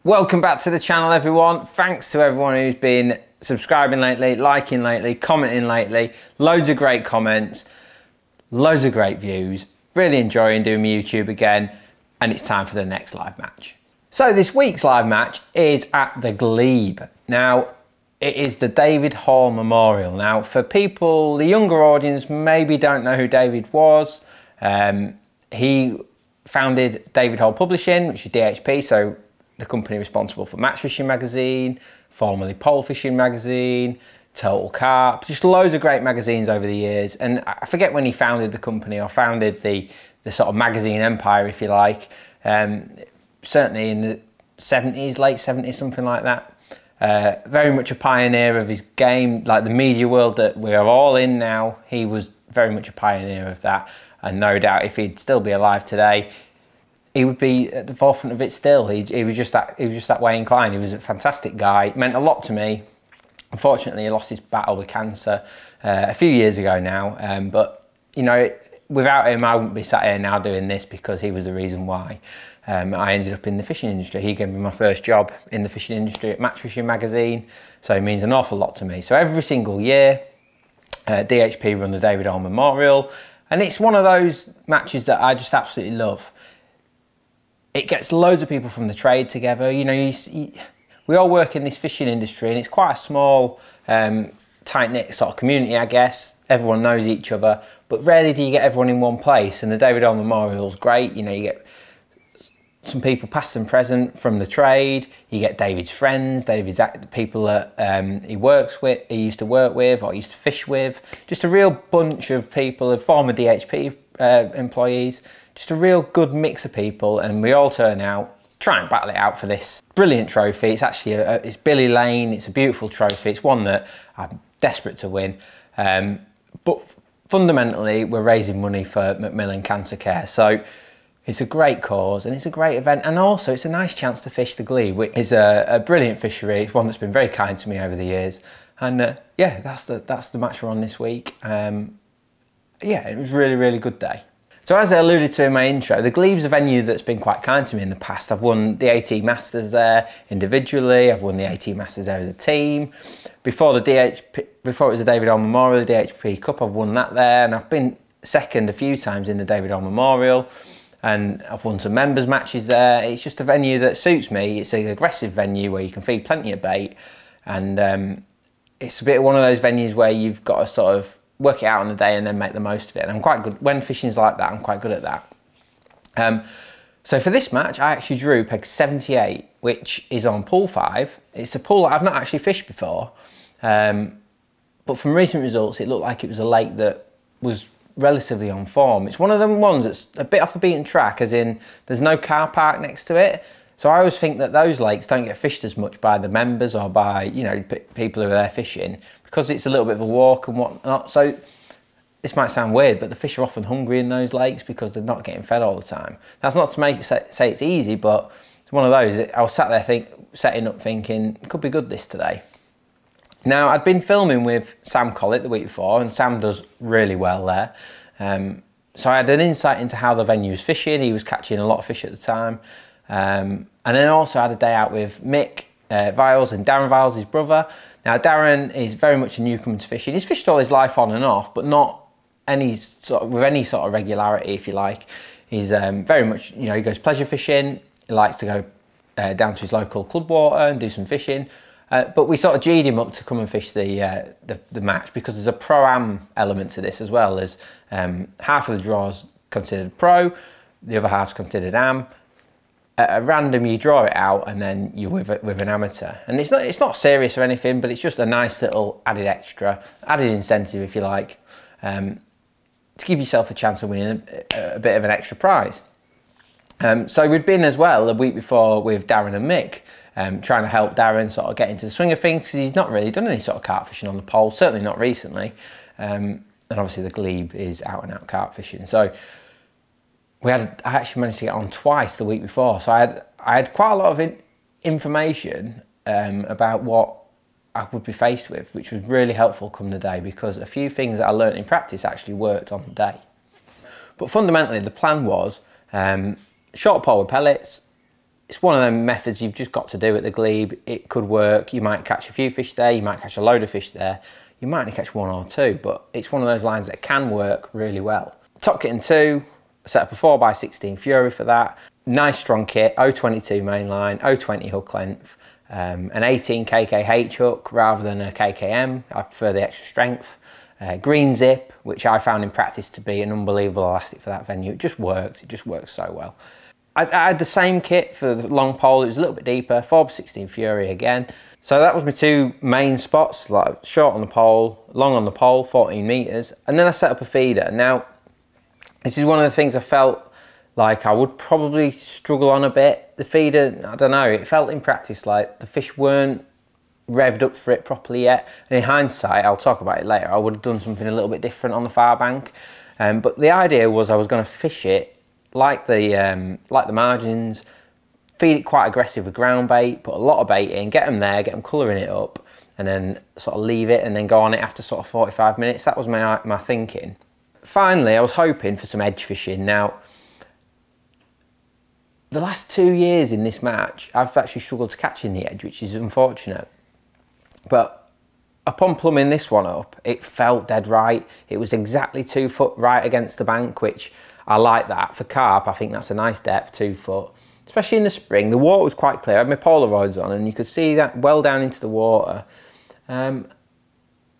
Welcome back to the channel, everyone. Thanks to everyone who's been subscribing lately, liking lately, commenting lately. Loads of great comments, loads of great views. Really enjoying doing my YouTube again, and it's time for the next live match. So this week's live match is at the Glebe. Now, it is the David Hall Memorial. Now, for people, the younger audience maybe don't know who David was. He founded David Hall Publishing, which is DHP, so the company responsible for Match Fishing Magazine, formerly Pole Fishing Magazine, Total Carp, just loads of great magazines over the years. And I forget when he founded the company or founded the sort of magazine empire, if you like. Certainly in the 70s, late 70s, something like that. Very much a pioneer of his game, like the media world that we're all in now. He was very much a pioneer of that. And no doubt if he'd still be alive today, he would be at the forefront of it still. He was just that way inclined. He was a fantastic guy. Meant a lot to me. Unfortunately, he lost his battle with cancer a few years ago now. But you know, without him, I wouldn't be sat here now doing this, because he was the reason why I ended up in the fishing industry. He gave me my first job in the fishing industry at Match Fishing Magazine, so it means an awful lot to me. So every single year, DHP run the David Hall Memorial, and it's one of those matches that I just absolutely love. It gets loads of people from the trade together. You know, we all work in this fishing industry, and it's quite a small, tight-knit sort of community, I guess. Everyone knows each other, but rarely do you get everyone in one place. And the David Hall Memorial's great. You know, you get some people past and present from the trade. You get David's friends, David's people that he works with, he used to work with or used to fish with. Just a real bunch of people, of former DHP employees. Just a real good mix of people, and we all turn out, try and battle it out for this brilliant trophy. It's actually it's Billy Lane. It's a beautiful trophy. It's one that I'm desperate to win. But fundamentally, we're raising money for Macmillan Cancer Care. So it's a great cause, and it's a great event, and also it's a nice chance to fish the Glebe, which is a brilliant fishery. It's one that's been very kind to me over the years. And yeah, that's the match we're on this week. Yeah, it was a really, really good day. So as I alluded to in my intro, the Glebe's a venue that's been quite kind to me in the past. I've won the AT Masters there individually. I've won the AT Masters there as a team. Before it was the David Hall Memorial, the DHP Cup, I've won that there, and I've been second a few times in the David Hall Memorial, and I've won some members matches there. It's just a venue that suits me. It's an aggressive venue where you can feed plenty of bait, and it's a bit of one of those venues where you've got to sort of work it out on the day and then make the most of it. And I'm quite good when fishing's like that. I'm quite good at that. So for this match, I actually drew peg 78, which is on pool 5. It's a pool that I've not actually fished before, but from recent results, it looked like it was a lake that was relatively on form. It's one of them ones that's a bit off the beaten track, as in there's no car park next to it. So I always think that those lakes don't get fished as much by the members or by, you know, people who are there fishing, because it's a little bit of a walk and whatnot. So this might sound weird, but the fish are often hungry in those lakes because they're not getting fed all the time. That's not to make it say it's easy, but it's one of those. I was sat there setting up thinking, it could be good this today. Now, I'd been filming with Sam Collett the week before, and Sam does really well there. So I had an insight into how the venue was fishing. He was catching a lot of fish at the time. And then also had a day out with Mick Viles and Darren Viles, his brother. Now, Darren is very much a newcomer to fishing. He's fished all his life on and off, but not with any sort of regularity, if you like. He's very much, you know, he goes pleasure fishing. He likes to go down to his local club water and do some fishing. But we sort of G'd him up to come and fish the match, because there's a pro-am element to this as well. There's half of the draws considered pro, the other half's considered am. At random, you draw it out, and then you're with an amateur. And it's not serious or anything, but it's just a nice little added incentive, if you like, to give yourself a chance of winning a bit of an extra prize. So we'd been as well the week before with Darren and Mick, trying to help Darren sort of get into the swing of things, because he's not really done any sort of carp fishing on the pole, certainly not recently. And obviously the Glebe is out and out carp fishing. So I actually managed to get on twice the week before, so I had quite a lot of information about what I would be faced with, which was really helpful come the day, because a few things that I learnt in practice actually worked on the day. But fundamentally, the plan was short pole with pellets, it's one of them methods you've just got to do at the Glebe. It could work. You might catch a few fish there, you might catch a load of fish there, you might only catch one or two, but it's one of those lines that can work really well. Top kitten 2, set up a 4x16 Fury for that. Nice strong kit, 022 main line, 020 hook length, an 18 kkh hook rather than a kkm. I prefer the extra strength. Green zip, which I found in practice to be an unbelievable elastic for that venue. It just works so well. I had the same kit for the long pole. It was a little bit deeper, 4x16 Fury again. So that was my two main spots, like short on the pole, long on the pole, 14 meters. And then I set up a feeder. Now, this is one of the things I felt like I would probably struggle on a bit. The feeder, I don't know, it felt in practice like the fish weren't revved up for it properly yet. And in hindsight, I'll talk about it later, I would have done something a little bit different on the far bank. But the idea was I was going to fish it like the margins, feed it quite aggressive with ground bait, put a lot of bait in, get them there, get them colouring it up, and then sort of leave it and then go on it after sort of 45 minutes. That was my thinking. Finally, I was hoping for some edge fishing. Now, the last 2 years in this match, I've actually struggled to catch in the edge, which is unfortunate. But upon plumbing this one up, it felt dead right. It was exactly 2 foot right against the bank, which I like that. For carp, I think that's a nice depth, 2 foot. Especially in the spring, the water was quite clear. I had my Polaroids on and you could see that well down into the water. And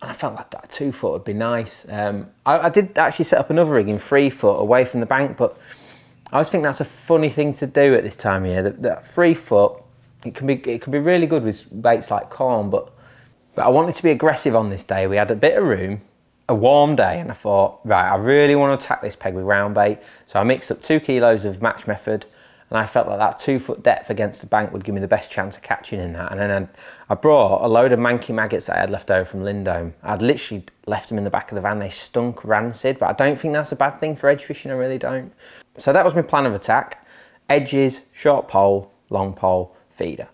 I felt like that 2 foot would be nice. I did actually set up another rig in 3 foot away from the bank, but I always think that's a funny thing to do at this time of year. That 3 foot, it can be really good with baits like corn, but I wanted to be aggressive on this day. We had a bit of room, a warm day, and I thought, right, I really want to attack this peg with round bait. So I mixed up 2 kilos of match method, and I felt like that 2 foot depth against the bank would give me the best chance of catching in that. And then I brought a load of manky maggots that I had left over from Lindome. I'd literally left them in the back of the van. They stunk rancid, but I don't think that's a bad thing for edge fishing. I really don't. So that was my plan of attack. Edges, short pole, long pole, feeder.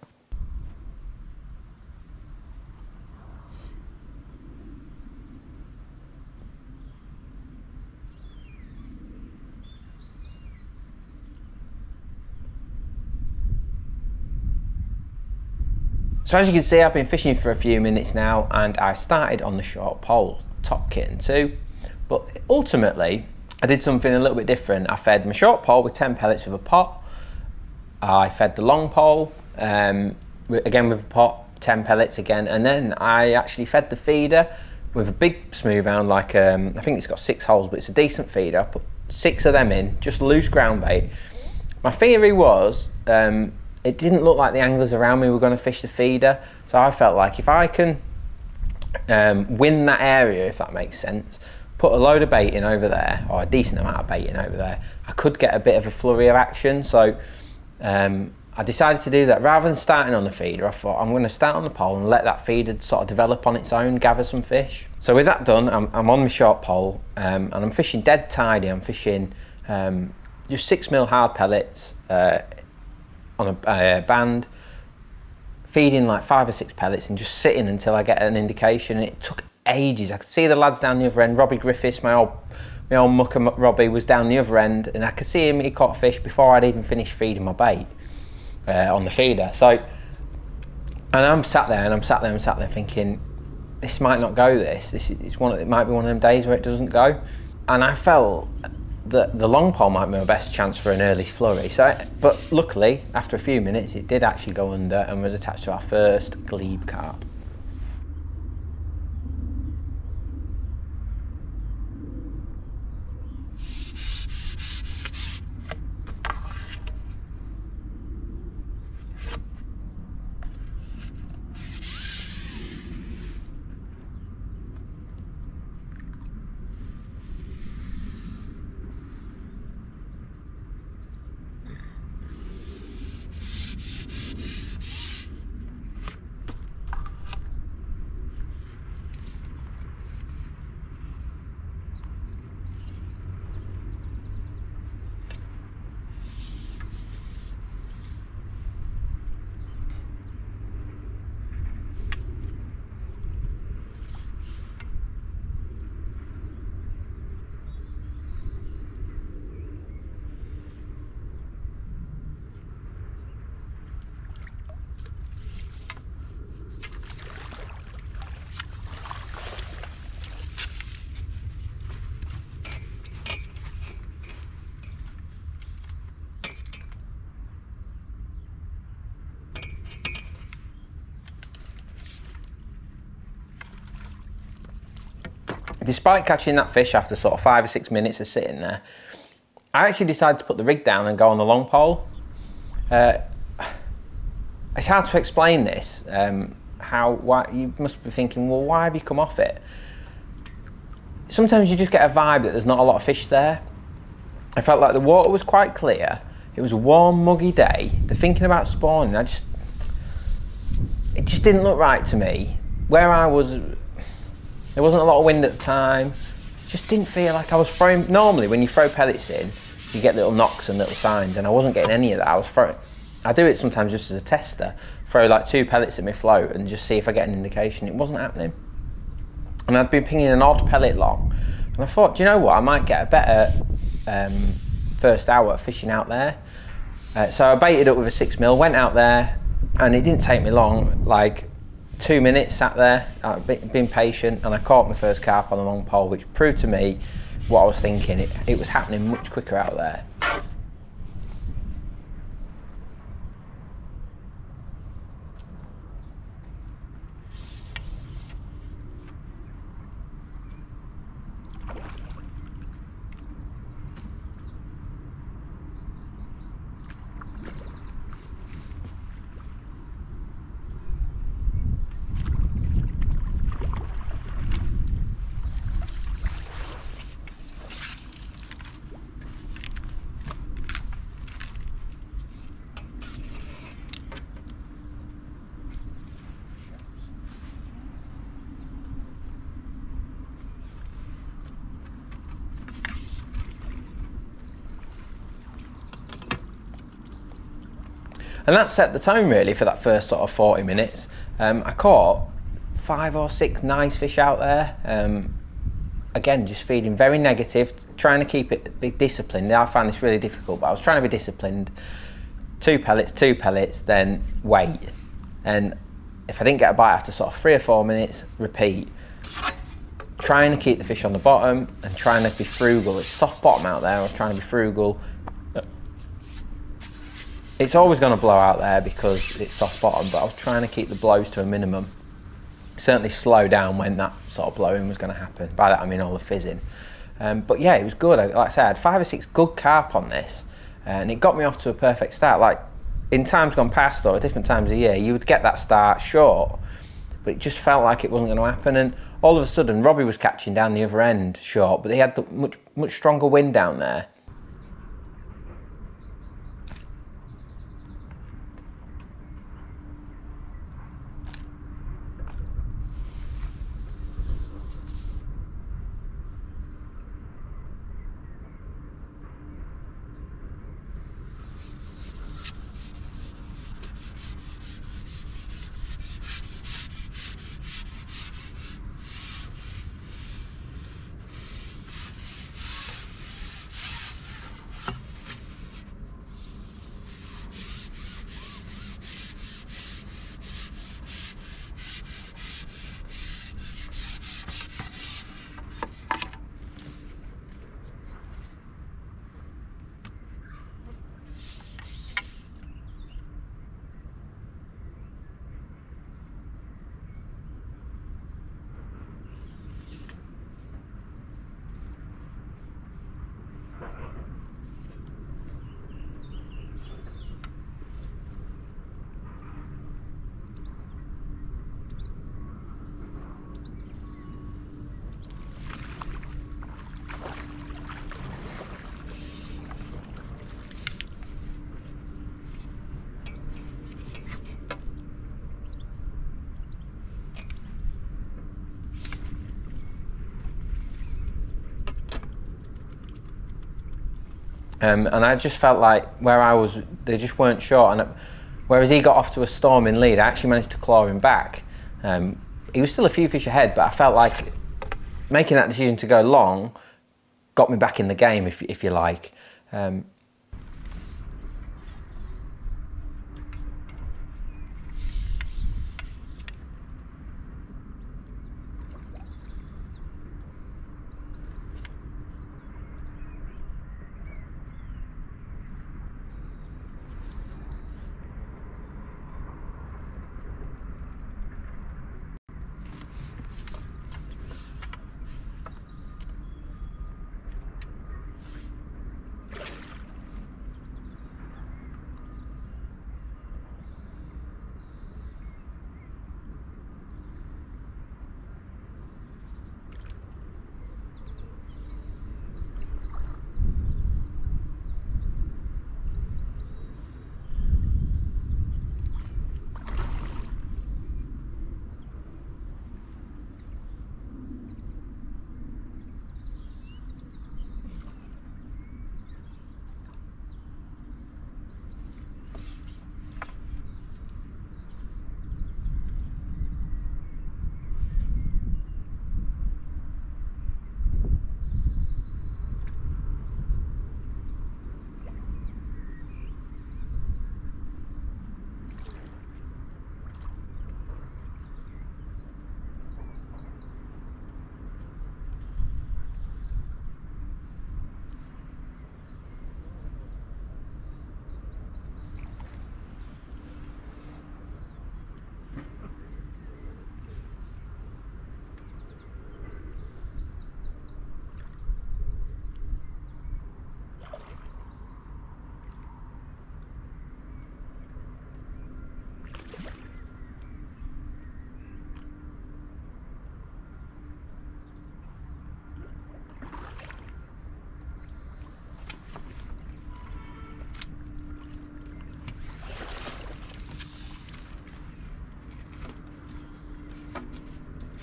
So as you can see, I've been fishing for a few minutes now and I started on the short pole, top kitten 2. But ultimately, I did something a little bit different. I fed my short pole with 10 pellets with a pot. I fed the long pole, again with a pot, 10 pellets again. And then I actually fed the feeder with a big smooth hound, like I think it's got 6 holes, but it's a decent feeder. I put 6 of them in, just loose ground bait. My theory was, it didn't look like the anglers around me were going to fish the feeder, so I felt like if I can win that area, if that makes sense, put a load of bait in over there, or a decent amount of bait in over there, I could get a bit of a flurry of action. So I decided to do that. Rather than starting on the feeder, I thought I'm going to start on the pole and let that feeder sort of develop on its own, gather some fish. So with that done, I'm on my short pole and I'm fishing dead tidy. I'm fishing just 6mm hard pellets on a band, feeding like 5 or 6 pellets and just sitting until I get an indication. And it took ages. I could see the lads down the other end. Robbie Griffiths, my old mucker Robbie, was down the other end, and I could see him. He caught fish before I'd even finished feeding my bait on the feeder. So, and I'm sat there thinking, this might not go. It might be one of them days where it doesn't go. And I felt that the long pole might be my best chance for an early flurry. But luckily, after a few minutes, it did actually go under and was attached to our first Glebe carp. Despite catching that fish after sort of 5 or 6 minutes of sitting there, I actually decided to put the rig down and go on the long pole. It's hard to explain this. Why you must be thinking, well, why have you come off it? Sometimes you just get a vibe that there's not a lot of fish there. I felt like the water was quite clear. It was a warm, muggy day. The thinking about spawning, it just didn't look right to me. Where I was, there wasn't a lot of wind at the time. It just didn't feel like I was throwing. Normally, when you throw pellets in, you get little knocks and little signs, and I wasn't getting any of that. I do it sometimes just as a tester. Throw like 2 pellets at my float and just see if I get an indication. It wasn't happening. And I'd been pinging an odd pellet long. And I thought, do you know what? I might get a better first hour fishing out there. So I baited up with a 6mm, went out there, and it didn't take me long, like 2 minutes sat there, been patient, and I caught my first carp on a long pole, which proved to me what I was thinking. It was happening much quicker out there. And that set the tone really for that first sort of 40 minutes. I caught 5 or 6 nice fish out there. Again, just feeding very negative, trying to keep it be disciplined. I find this really difficult, but I was trying to be disciplined. 2 pellets, then wait. And if I didn't get a bite after sort of 3 or 4 minutes, repeat. Trying to keep the fish on the bottom and trying to be frugal. It's soft bottom out there, I was trying to be frugal. It's always going to blow out there because it's soft bottom, but I was trying to keep the blows to a minimum. Certainly slow down when that sort of blowing was going to happen. By that I mean all the fizzing. But yeah, it was good. Like I said, I had 5 or 6 good carp on this, and it got me off to a perfect start. Like in times gone past or at different times of year, you would get that start short, but it just felt like it wasn't going to happen. And all of a sudden, Robbie was catching down the other end short, but he had the much stronger wind down there. And I just felt like where I was, they just weren't short. And whereas he got off to a storming lead, I actually managed to claw him back. He was still a few fish ahead, but I felt like making that decision to go long got me back in the game, if you like.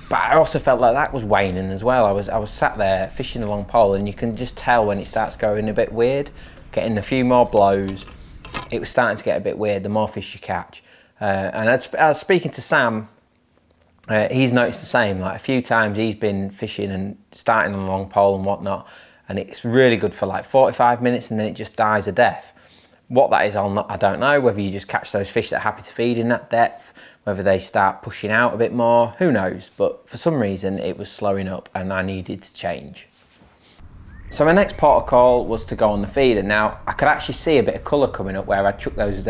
But I also felt like that was waning as well. I was sat there fishing the long pole, and you can just tell when it starts going a bit weird, getting a few more blows. It was starting to get a bit weird the more fish you catch. And I was speaking to Sam. He's noticed the same. Like a few times he's been fishing and starting on a long pole and whatnot, and it's really good for like 45 minutes, and then it just dies a death. What that is, I don't know. Whether you just catch those fish that are happy to feed in that depth, whether they start pushing out a bit more, who knows. But for some reason it was slowing up and I needed to change. So my next port of call was to go on the feeder. Now I could actually see a bit of colour coming up where I chucked those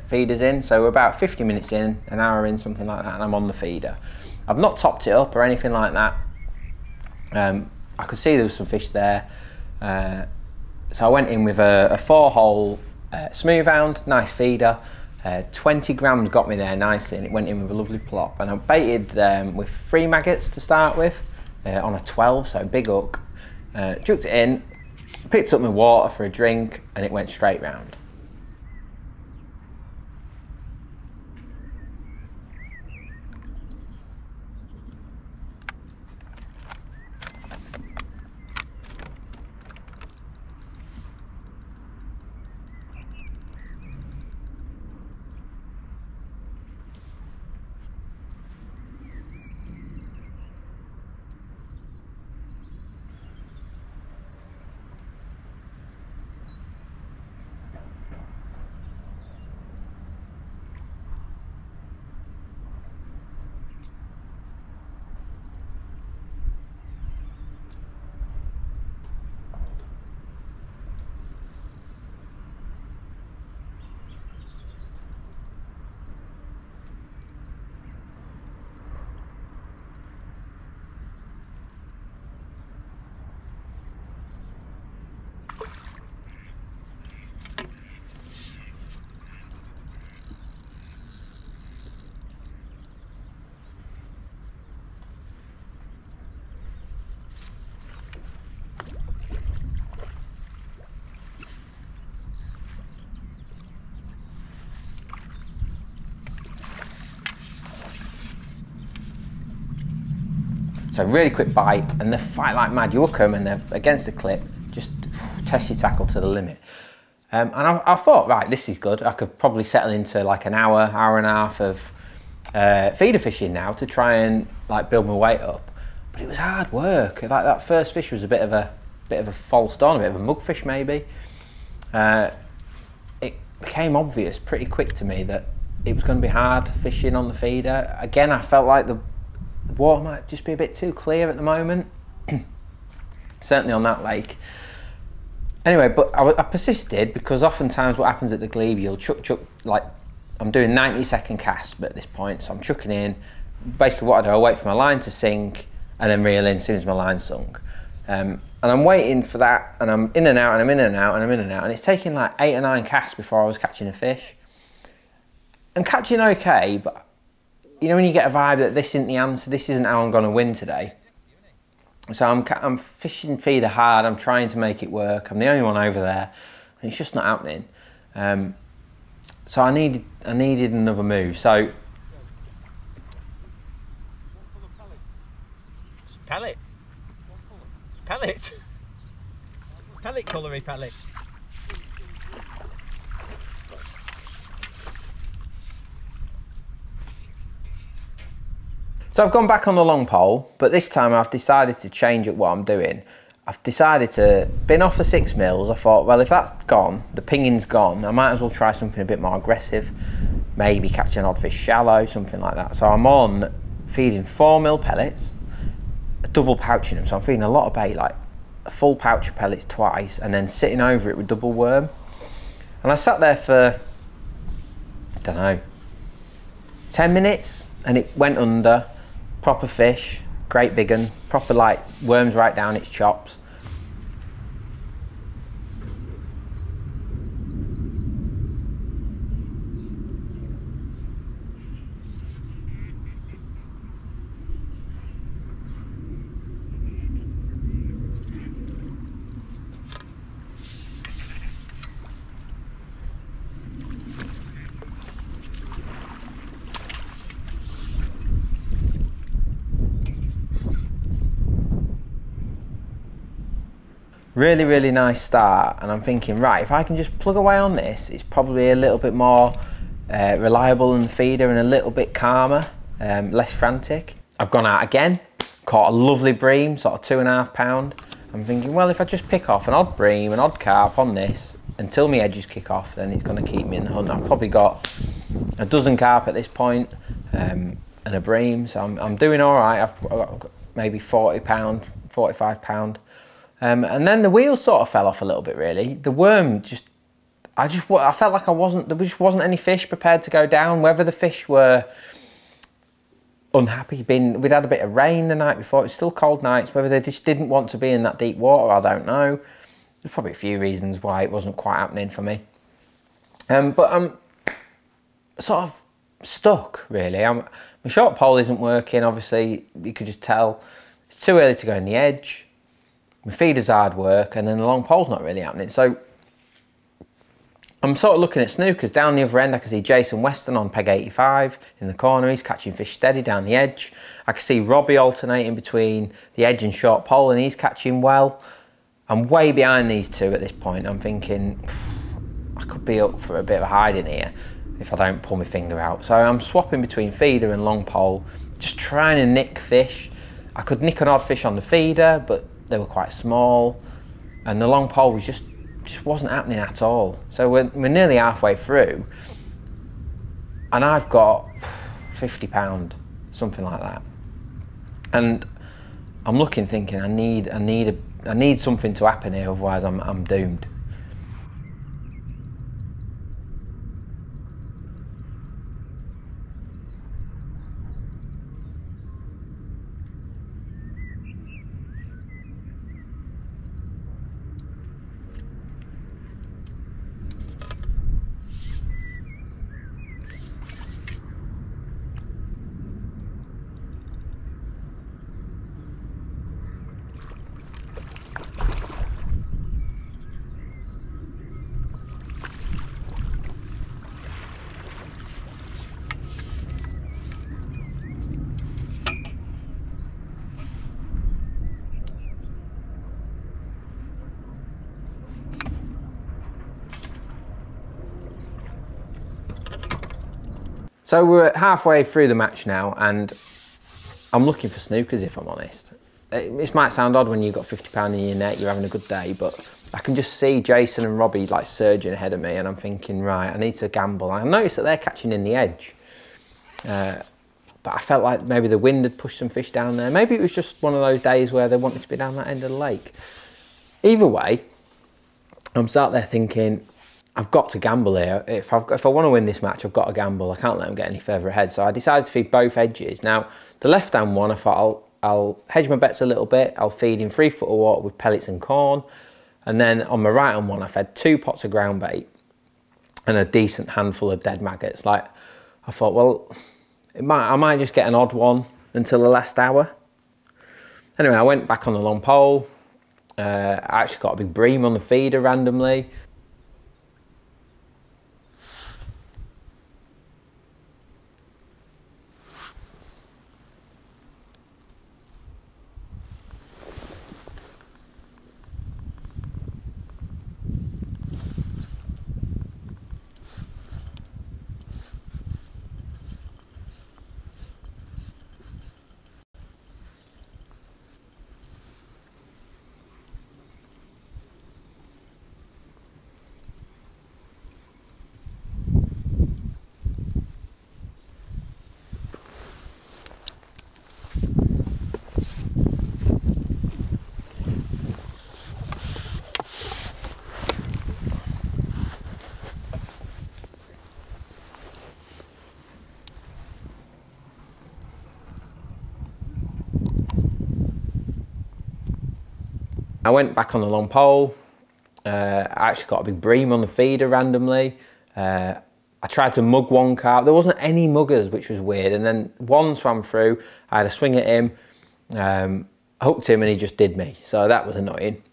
feeders in. So we're about 50 minutes in, an hour in, something like that, and I'm on the feeder. I've not topped it up or anything like that. I could see there was some fish there. So I went in with a 4-hole smooth hound, nice feeder. 20 grams got me there nicely, and it went in with a lovely plop. And I baited with 3 maggots to start with on a 12, so big hook. Chucked it in, picked up my water for a drink, and it went straight round. So really quick bite, and they fight like mad. You hook them and they're against the clip, just test your tackle to the limit. And I thought, right, this is good. I could probably settle into like an hour, hour and a half of feeder fishing now to try and like build my weight up. But it was hard work. Like that first fish was a bit of a false dawn, a bit of a mugfish maybe. It became obvious pretty quick to me that it was going to be hard fishing on the feeder. Again, I felt like the water might just be a bit too clear at the moment. Certainly on that lake. Anyway, but I persisted, because oftentimes what happens at the Glebe, you'll chuck, like I'm doing 90-second casts at this point, so I'm chucking in. Basically what I do, I wait for my line to sink and then reel in as soon as my line's sunk. And I'm waiting for that, and I'm in and out, and I'm in and out, and I'm in and out, and it's taking like 8 or 9 casts before I was catching a fish. And catching okay, but you know when you get a vibe that this isn't the answer, this isn't how I'm going to win today. So I'm fishing feeder hard, I'm trying to make it work, I'm the only one over there, and it's just not happening. So I needed another move. So pellet, pellet, pellet colory pellet. So I've gone back on the long pole, but this time I've decided to change up what I'm doing. I've decided to bin off the 6 mils. I thought, well, if that's gone, the pinging's gone, I might as well try something a bit more aggressive, maybe catch an odd fish shallow, something like that. So I'm on feeding 4 mil pellets, double pouching them. So I'm feeding a lot of bait, like a full pouch of pellets twice, and then sitting over it with double worm. And I sat there for, I don't know, 10 minutes, and it went under. Proper fish, great big one, proper like worms right down its chops. Really, really nice start, and I'm thinking, right, if I can just plug away on this, it's probably a little bit more reliable than the feeder and a little bit calmer, less frantic. I've gone out again, caught a lovely bream, sort of 2.5 pound. I'm thinking, well, if I just pick off an odd bream, an odd carp on this until my edges kick off, then it's going to keep me in the hunt. I've probably got a dozen carp at this point, and a bream, so I'm doing all right. I've got maybe 40 pound, 45 pound. And then the wheels sort of fell off a little bit, really. The worm I felt like there just wasn't any fish prepared to go down. Whether the fish were unhappy, we'd had a bit of rain the night before, it was still cold nights, whether they just didn't want to be in that deep water, I don't know. There's probably a few reasons why it wasn't quite happening for me. But I'm sort of stuck, really. My short pole isn't working, obviously, you could just tell. It's too early to go in the edge. My feeder's hard work, and then the long pole's not really happening. So I'm sort of looking at snookers. Down the other end, I can see Jason Weston on peg 85 in the corner. He's catching fish steady down the edge. I can see Robbie alternating between the edge and short pole, and he's catching well. I'm way behind these two at this point. I'm thinking, I could be up for a bit of a hiding here if I don't pull my finger out. So I'm swapping between feeder and long pole, just trying to nick fish. I could nick an odd fish on the feeder, but they were quite small, and the long pole was just wasn't happening at all. So we're nearly halfway through, and I've got 50 pound, something like that, and I'm looking, thinking I need something to happen here, otherwise I'm doomed. So we're halfway through the match now, and I'm looking for snookers, if I'm honest. This might sound odd when you've got 50 pound in your net, you're having a good day, but I can just see Jason and Robbie like surging ahead of me, and I'm thinking, right, I need to gamble. I noticed that they're catching in the edge, but I felt like maybe the wind had pushed some fish down there. Maybe it was just one of those days where they wanted to be down that end of the lake. Either way, I'm sat there thinking, I've got to gamble here. If I want to win this match, I've got to gamble. I can't let them get any further ahead. So I decided to feed both edges. Now, the left-hand one, I thought I'll hedge my bets a little bit. I'll feed in 3 foot of water with pellets and corn. And then on my right-hand one, I fed 2 pots of ground bait and a decent handful of dead maggots. Like, I thought, well, I might just get an odd one until the last hour. Anyway, I went back on the long pole. I actually got a big bream on the feeder randomly. I went back on the long pole. I actually got a big bream on the feeder randomly. I tried to mug one carp. There wasn't any muggers, which was weird. And then one swam through. I had a swing at him, hooked him, and he just did me. So that was annoying.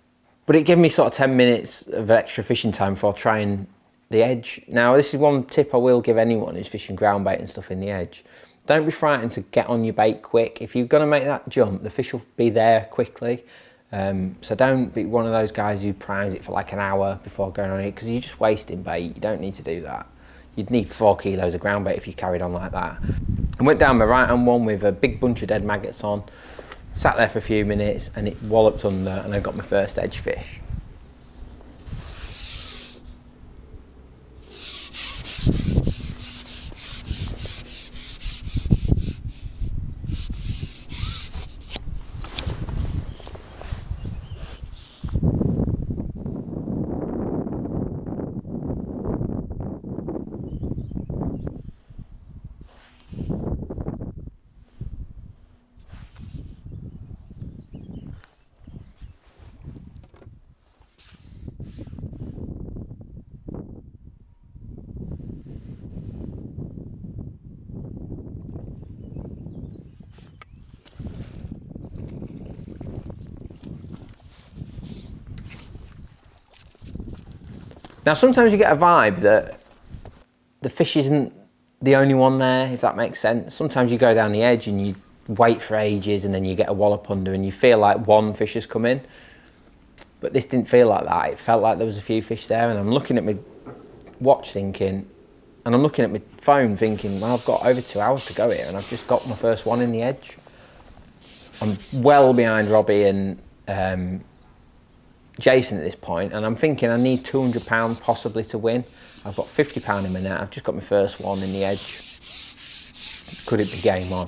But it gave me sort of 10 minutes of extra fishing time before trying the edge. Now, this is one tip I will give anyone who's fishing ground bait and stuff in the edge. Don't be frightened to get on your bait quick. If you're going to make that jump, the fish will be there quickly. So don't be one of those guys who primes it for like an hour before going on it, because you're just wasting bait. You don't need to do that. You'd need 4 kilos of ground bait if you carried on like that. I went down my right hand one with a big bunch of dead maggots on, sat there for a few minutes and it walloped under, and I got my first edge fish. Now sometimes you get a vibe that the fish isn't the only one there, if that makes sense. Sometimes you go down the edge and you wait for ages and then you get a wallop under and you feel like one fish has come in. But this didn't feel like that. It felt like there was a few fish there, and I'm looking at my watch thinking, and I'm looking at my phone thinking, well, I've got over 2 hours to go here and I've just got my first one in the edge. I'm well behind Robbie and Jason at this point, and I'm thinking I need £200 possibly to win. I've got £50 in my net. I've just got my first one in the edge. Could it be game on?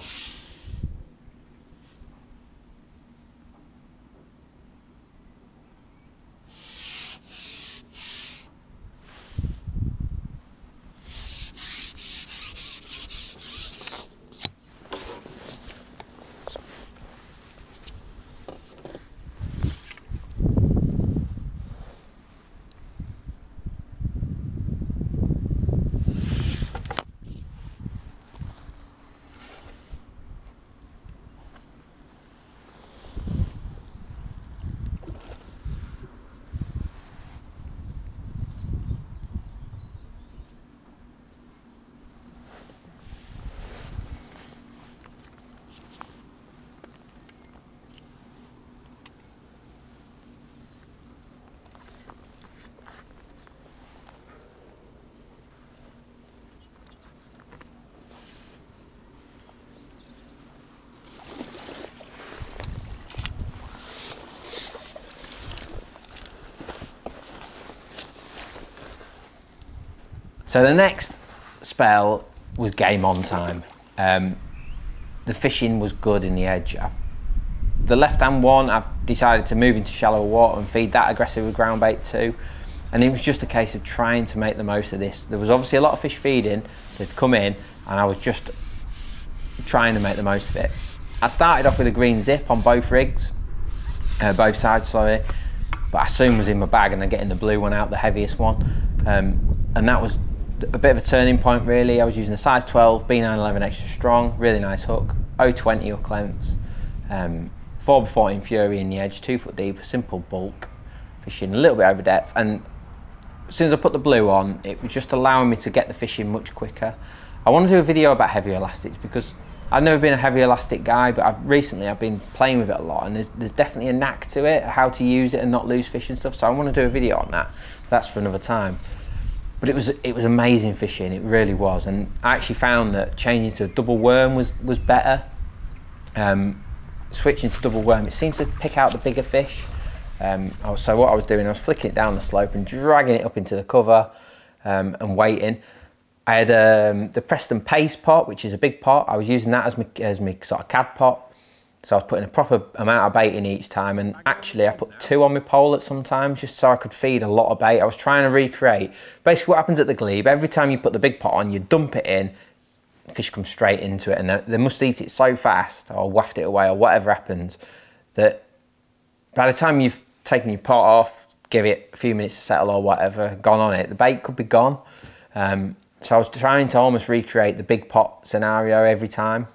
So the next spell was game on time. The fishing was good in the edge. The left hand one, I've decided to move into shallow water and feed that aggressive with ground bait too. And it was just a case of trying to make the most of this. There was obviously a lot of fish feeding, they'd come in, and I was just trying to make the most of it. I started off with a green zip on both rigs, both sides, sorry, but I soon was in my bag and then getting the blue one out, the heaviest one. And that was a bit of a turning point really. I was using a size 12, B911 extra strong, really nice hook, 020 hook lengths, 4x14 Fury in the edge, 2 foot deep, simple bulk, fishing a little bit over depth. And as soon as I put the blue on, it was just allowing me to get the fishing much quicker. I want to do a video about heavy elastics because I've never been a heavy elastic guy, but recently I've been playing with it a lot, and there's definitely a knack to it, how to use it and not lose fish and stuff. So I want to do a video on that. That's for another time. But it was amazing fishing, it really was. And I actually found that changing to a double worm was better. Switching to double worm, it seems to pick out the bigger fish. So what I was doing, I was flicking it down the slope and dragging it up into the cover and waiting. I had the Preston Pace pot, which is a big pot. I was using that as my sort of cad pot. So I was putting a proper amount of bait in each time, and actually I put 2 on my pole at some times just so I could feed a lot of bait. I was trying to recreate basically what happens at the Glebe. Every time you put the big pot on, you dump it in, fish come straight into it, and they must eat it so fast or waft it away or whatever happens that by the time you've taken your pot off, give it a few minutes to settle or whatever, gone on it, the bait could be gone. So I was trying to almost recreate the big pot scenario every time,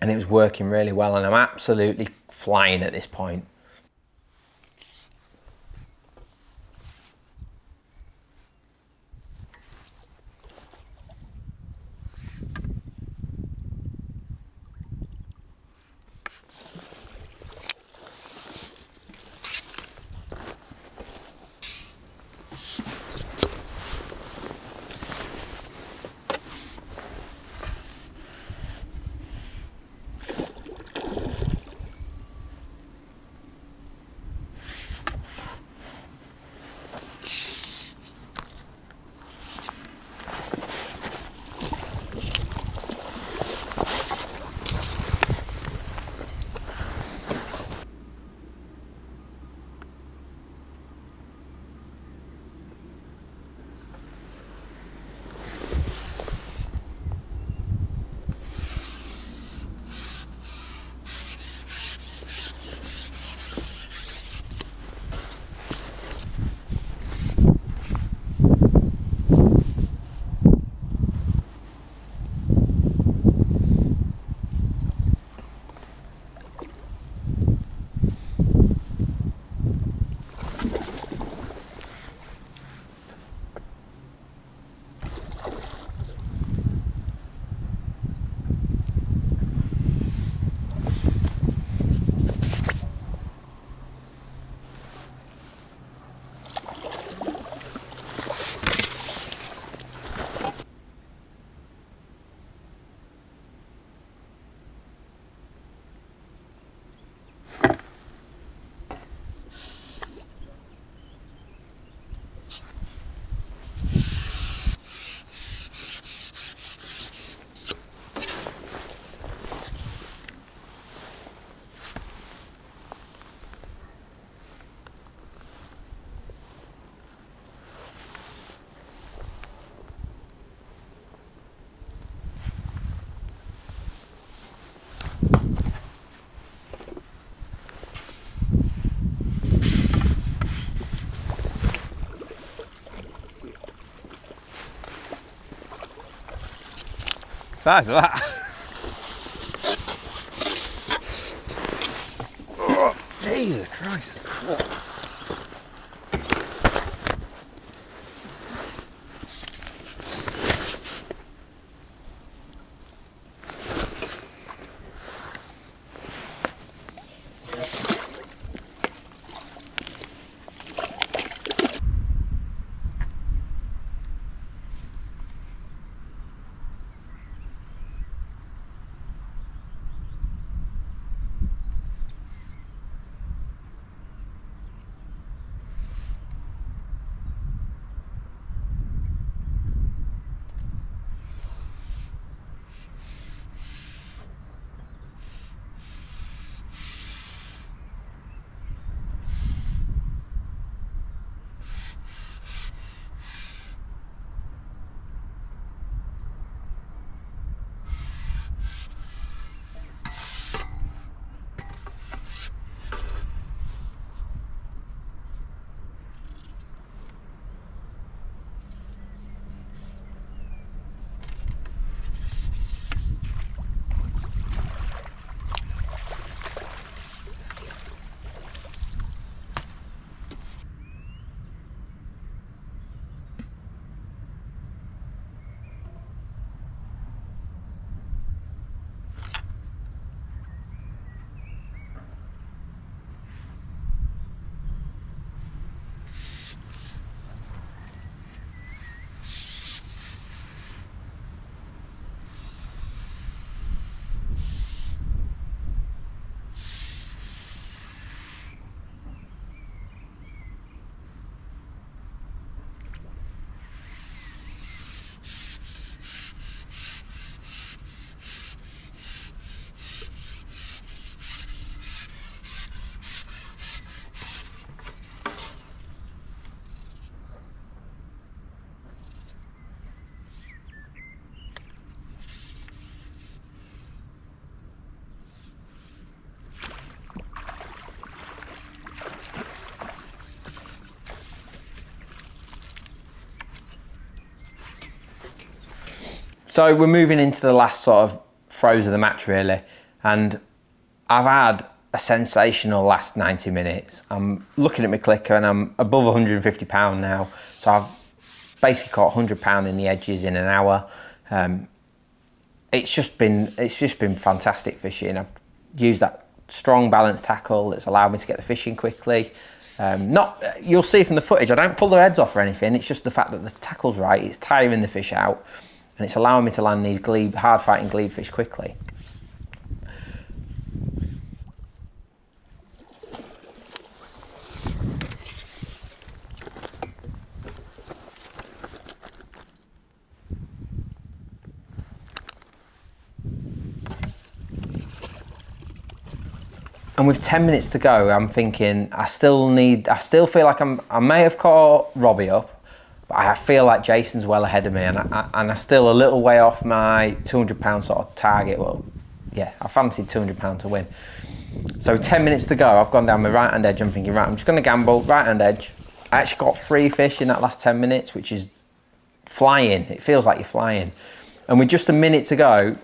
and it was working really well, and I'm absolutely flying at this point. Size of that. Oh, Jesus Christ. So we're moving into the last sort of throes of the match really, and I've had a sensational last 90 minutes. I'm looking at my clicker and I'm above 150 pound now, so I've basically caught 100 pound in the edges in an hour. It's just been fantastic fishing. I've used that strong balanced tackle that's allowed me to get the fish in quickly. You'll see from the footage, I don't pull their heads off or anything. It's just the fact that the tackle's right, it's tiring the fish out, and it's allowing me to land these glebe, hard fighting glebe fish quickly. And with 10 minutes to go, I'm thinking, I still feel like I may have caught Robbie up, but I feel like Jason's well ahead of me, and I'm still a little way off my 200 pound sort of target. Well, yeah, I fancied 200 pound to win. So 10 minutes to go, I've gone down my right hand edge. I'm thinking, right, I'm just gonna gamble, right hand edge. I actually got 3 fish in that last 10 minutes, which is flying. It feels like you're flying. And with just a minute to go,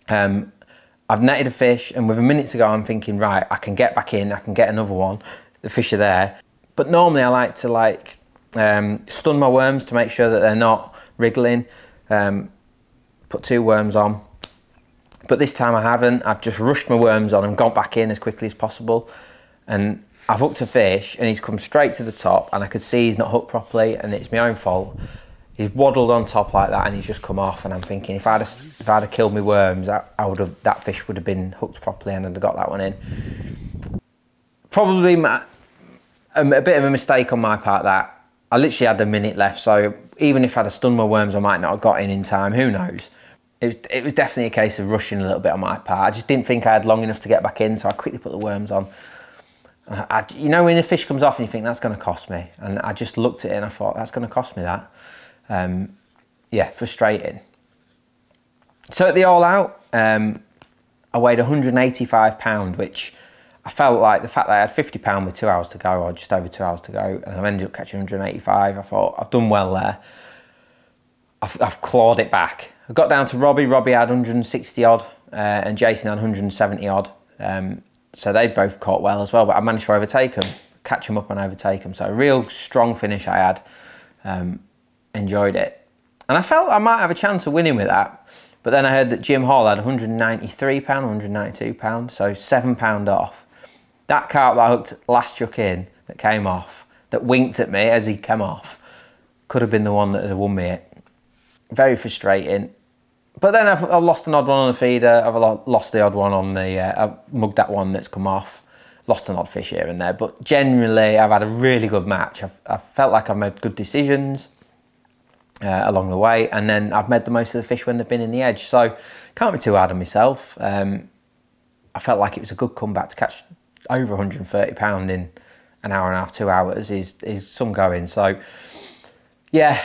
I've netted a fish, and with a minute to go, I'm thinking, right, I can get back in, I can get another one. The fish are there. But normally I like to stun my worms to make sure that they're not wriggling. Put 2 worms on. But this time I haven't. I've just rushed my worms on and gone back in as quickly as possible. And I've hooked a fish, and he's come straight to the top, and I could see he's not hooked properly, and it's my own fault. He's waddled on top like that, and he's just come off, and I'm thinking, if I'd have killed my worms, that fish would have been hooked properly, and I'd have got that one in. Probably a bit of a mistake on my part that I literally had a minute left, so even if I'd have stunned my worms, I might not have got in time, who knows. It was definitely a case of rushing a little bit on my part. I just didn't think I had long enough to get back in, so I quickly put the worms on. You know when the fish comes off and you think, that's going to cost me, and I just looked at it and I thought, that's going to cost me that. Yeah, frustrating. So at the all out, I weighed 185 pounds, which I felt like the fact that I had 50 pounds with 2 hours to go, or just over 2 hours to go, and I ended up catching 185, I thought, I've done well there. I've clawed it back. I got down to Robbie. Robbie had 160 odd, and Jason had 170 odd. So they both caught well as well, but I managed to overtake them, catch them up and overtake them. So a real strong finish I had. Enjoyed it. And I felt I might have a chance of winning with that. But then I heard that Jim Hall had 193 pound, 192 pound, so £7 off. That carp that I hooked last chuck in, that came off, that winked at me as he came off, could have been the one that had won me it. Very frustrating. But then I've lost an odd one on the feeder, I've lost the odd one on the, I've mugged that one that's come off, lost an odd fish here and there, but generally I've had a really good match. I've felt like I've made good decisions along the way, and then I've made the most of the fish when they've been in the edge, so can't be too hard on myself. I felt like it was a good comeback to catch over 130 pound in an hour and a half, 2 hours is some going, so yeah.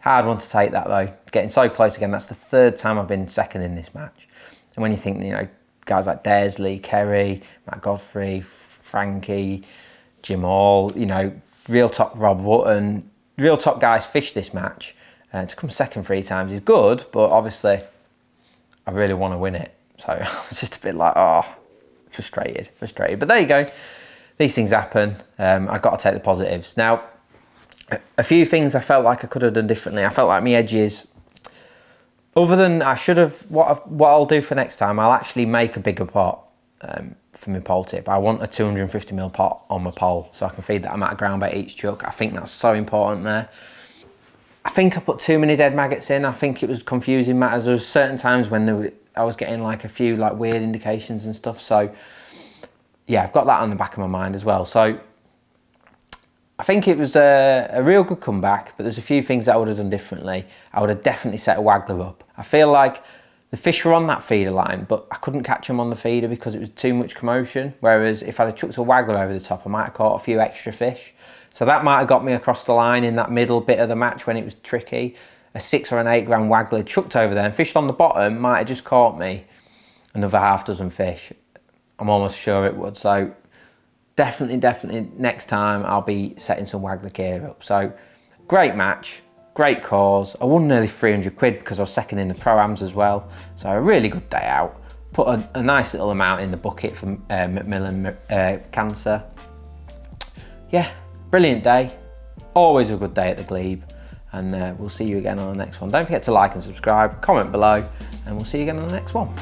Hard one to take that though, getting so close again. That's the third time I've been second in this match. And when you think, you know, guys like Desley, Kerry, Matt Godfrey, Frankie, Jim Hall, you know, real top Rob Wotton, real top guys fish this match. To come second 3 times is good, but obviously I really want to win it. So I was just a bit like, oh, frustrated. But there you go. These things happen. I've got to take the positives. Now, a few things I felt like I could have done differently. I felt like my edges, other than I should have, what I'll do for next time, I'll actually make a bigger pot for my pole tip. I want a 250ml pot on my pole so I can feed that amount of ground bait each chuck. I think that's so important there. I think I put too many dead maggots in. I think it was confusing matters. There was certain times when I was getting like a few like weird indications and stuff. So yeah, I've got that on the back of my mind as well. So I think it was a real good comeback, but there's a few things that I would have done differently. I would have definitely set a waggler up. I feel like the fish were on that feeder line, but I couldn't catch them on the feeder because it was too much commotion. Whereas if I'd have chucked a waggler over the top, I might have caught a few extra fish. So that might have got me across the line in that middle bit of the match when it was tricky. A 6 or an 8 gram waggler chucked over there and fished on the bottom might have just caught me another half dozen fish. I'm almost sure it would. So definitely next time I'll be setting some waggler gear up. So great match, great cause. I won nearly 300 quid because I was second in the pro-ams as well. So a really good day out. Put a nice little amount in the bucket for Macmillan Cancer. Yeah, brilliant day. Always a good day at the Glebe. And we'll see you again on the next one. Don't forget to like and subscribe, comment below, and we'll see you again on the next one.